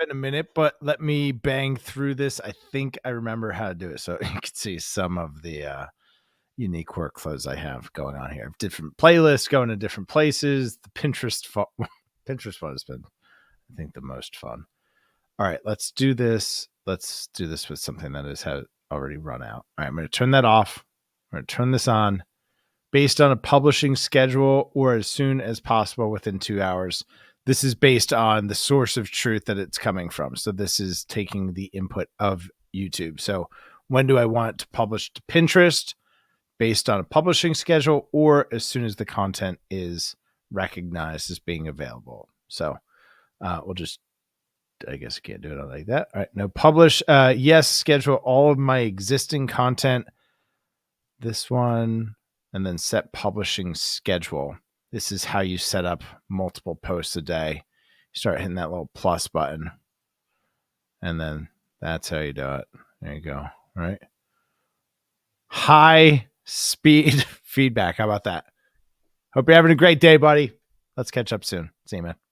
in a minute, but let me bang through this. I think I remember how to do it. So you can see some of the unique workflows I have going on here. Different playlists going to different places. The Pinterest Pinterest one has been, I think, the most fun. All right, let's do this. Let's do this with something that has had already run out. All right, I'm going to turn that off. I'm going to turn this on based on a publishing schedule or as soon as possible within 2 hours. This is based on the source of truth that it's coming from. So this is taking the input of YouTube. So when do I want it to publish to Pinterest? Based on a publishing schedule or as soon as the content is recognized as being available. So we'll just, I guess I can't do it like that. All right, no publish. Yes, schedule all of my existing content. This one, and then set publishing schedule. This is how you set up multiple posts a day. You start hitting that little plus button, and then that's how you do it. There you go. All right. High speed feedback. How about that? Hope you're having a great day, buddy. Let's catch up soon. See you, man.